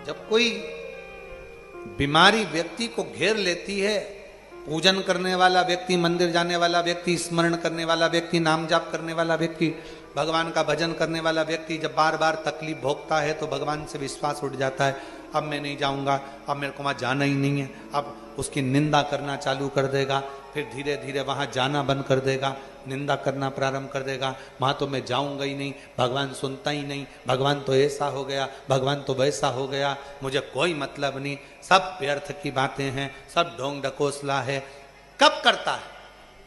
जब कोई बीमारी व्यक्ति को घेर लेती है, पूजन करने वाला व्यक्ति, मंदिर जाने वाला व्यक्ति, स्मरण करने वाला व्यक्ति, नाम जाप करने वाला व्यक्ति, भगवान का भजन करने वाला व्यक्ति जब बार बार तकलीफ भोगता है तो भगवान से विश्वास उठ जाता है। अब मैं नहीं जाऊंगा, अब मेरे को वहां जाना ही नहीं है, अब उसकी निंदा करना चालू कर देगा, फिर धीरे धीरे वहां जाना बंद कर देगा, निंदा करना प्रारंभ कर देगा। वहां तो मैं जाऊंगा ही नहीं, भगवान सुनता ही नहीं, भगवान तो ऐसा हो गया, भगवान तो वैसा हो गया, मुझे कोई मतलब नहीं, सब व्यर्थ की बातें हैं, सब ढोंग ढकोसला है। कब करता है?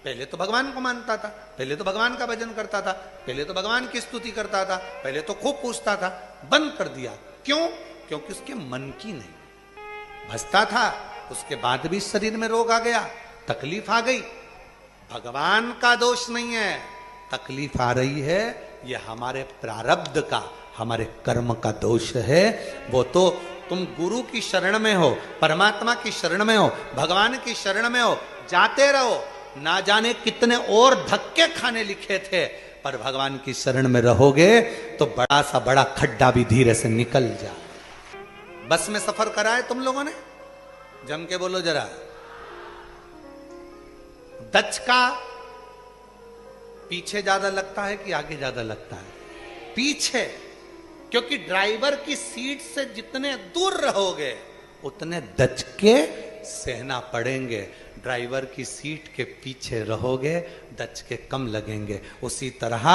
पहले तो भगवान को मानता था, पहले तो भगवान का भजन करता था, पहले तो भगवान की स्तुति करता था, पहले तो खूब पूछता था, बंद कर दिया। क्यों? क्योंकि उसके मन की नहीं भजता था, उसके बाद भी शरीर में रोग आ गया, तकलीफ आ गई। भगवान का दोष नहीं है, तकलीफ आ रही है ये हमारे प्रारब्ध का, हमारे कर्म का दोष है। वो तो तुम गुरु की शरण में हो, परमात्मा की शरण में हो, भगवान की शरण में हो, जाते रहो। ना जाने कितने और धक्के खाने लिखे थे, पर भगवान की शरण में रहोगे तो बड़ा सा बड़ा खड्डा भी धीरे से निकल जा। बस में सफर करा है तुम लोगों ने? जम के बोलो जरा। दच का पीछे ज्यादा लगता है कि आगे ज्यादा लगता है? पीछे, क्योंकि ड्राइवर की सीट से जितने दूर रहोगे उतने दच के सहना पड़ेंगे। ड्राइवर की सीट के पीछे रहोगे, दच के कम लगेंगे। उसी तरह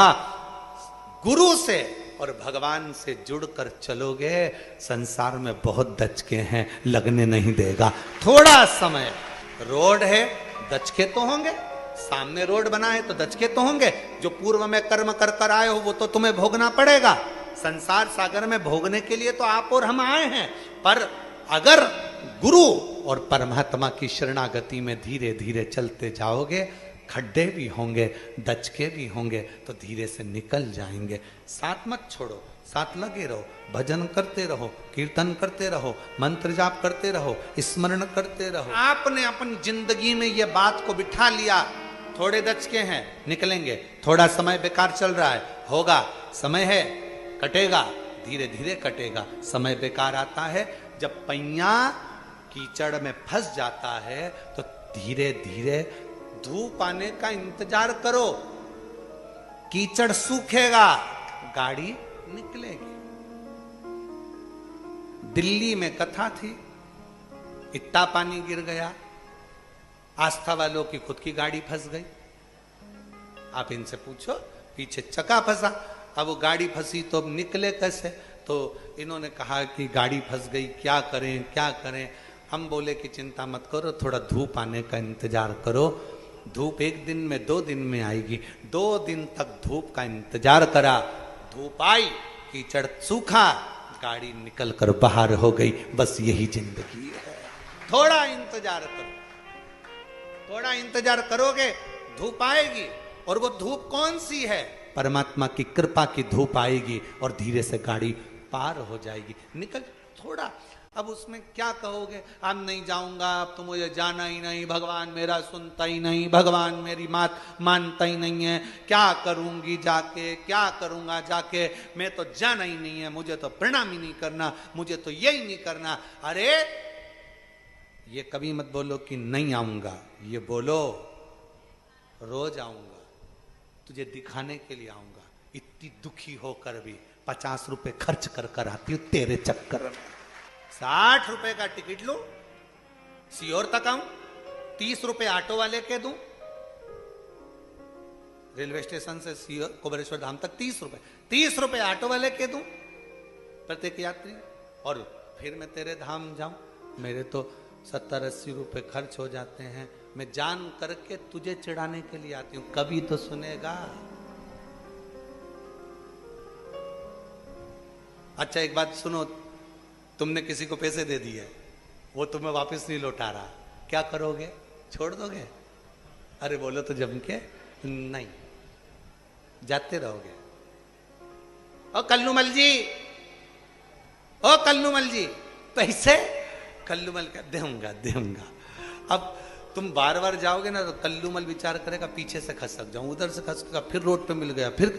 गुरु से और भगवान से जुड़कर चलोगे, संसार में बहुत दचके हैं, लगने नहीं देगा। थोड़ा समय, रोड है, दचके तो होंगे, सामने रोड बना है तो दचके तो होंगे। जो पूर्व में कर्म कर कर आए हो वो तो तुम्हें भोगना पड़ेगा। संसार सागर में भोगने के लिए तो आप और हम आए हैं, पर अगर गुरु और परमात्मा की शरणागति में धीरे धीरे चलते जाओगे, खड्डे भी होंगे, दचके भी होंगे, तो धीरे से निकल जाएंगे। साथ मत छोड़ो, साथ लगे रहो, भजन करते रहो, कीर्तन करते रहो, मंत्र जाप करते रहो, स्मरण करते रहो। आपने अपनी जिंदगी में ये बात को बिठा लिया, थोड़े दचके हैं, निकलेंगे, थोड़ा समय बेकार चल रहा है, होगा, समय है, कटेगा, धीरे धीरे कटेगा। समय बेकार आता है जब पैया कीचड़ में फंस जाता है, तो धीरे धीरे धूप आने का इंतजार करो, कीचड़ सूखेगा, गाड़ी निकलेगी। दिल्ली में कथा थी, इतना पानी गिर गया, आस्था वालों की खुद की गाड़ी फंस गई। आप इनसे पूछो, पीछे चक्का फंसा, अब वो गाड़ी फंसी तो अब निकले कैसे? तो इन्होंने कहा कि गाड़ी फंस गई, क्या करें क्या करें। हम बोले कि चिंता मत करो, थोड़ा धूप आने का इंतजार करो, धूप एक दिन में 2 दिन में आएगी। 2 दिन तक धूप का इंतजार करा, धूप आई, कीचड़ सूखा, गाड़ी निकल कर बाहर हो गई। बस यही जिंदगी है। थोड़ा इंतजार करो, थोड़ा इंतजार करोगे, धूप आएगी। और वो धूप कौन सी है? परमात्मा की कृपा की धूप आएगी और धीरे से गाड़ी पार हो जाएगी। निकल थोड़ा। अब उसमें क्या कहोगे? अब नहीं जाऊंगा, अब तो मुझे जाना ही नहीं, भगवान मेरा सुनता ही नहीं, भगवान मेरी बात मानता ही नहीं है, क्या करूंगी जाके, क्या करूंगा जाके, मैं तो जाना ही नहीं है, मुझे तो प्रणाम ही नहीं करना, मुझे तो यही नहीं करना। अरे ये कभी मत बोलो कि नहीं आऊंगा, ये बोलो रोज आऊंगा, तुझे दिखाने के लिए आऊंगा। इतनी दुखी होकर भी 50 रुपए खर्च कर कर आती हूं तेरे चक्कर में। 60 रुपए का टिकट लूं, सीहोर तक आऊं, 30 रुपए ऑटो वाले के दूं, रेलवे स्टेशन से सीहोर कोबरेश्वर धाम तक 30 रुपए, 30 रुपए ऑटो वाले के दूं प्रत्येक यात्री, और फिर मैं तेरे धाम जाऊं। मेरे तो 70-80 रुपए खर्च हो जाते हैं। मैं जान करके तुझे चिढ़ाने के लिए आती हूं, कभी तो सुनेगा। अच्छा एक बात सुनो, तुमने किसी को पैसे दे दिए, वो तुम्हें वापस नहीं लौटा रहा, क्या करोगे? छोड़ दोगे? अरे बोलो तो जम के नहीं, जाते रहोगे। ओ कल्लूमल जी, ओ कल्लूमल जी, पैसे? कल्लूमल का दूंगा। अब तुम बार बार जाओगे ना तो कल्लूमल विचार करेगा, पीछे से खसक जाऊं, उधर से खसकेगा, फिर रोड पे मिल गया, फिर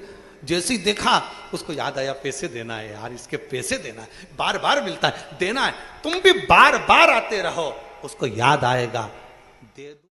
जैसे ही देखा उसको याद आया पैसे देना है यार, इसके पैसे देना है, बार बार मिलता है, देना है। तुम भी बार बार आते रहो, उसको याद आएगा, दे दो।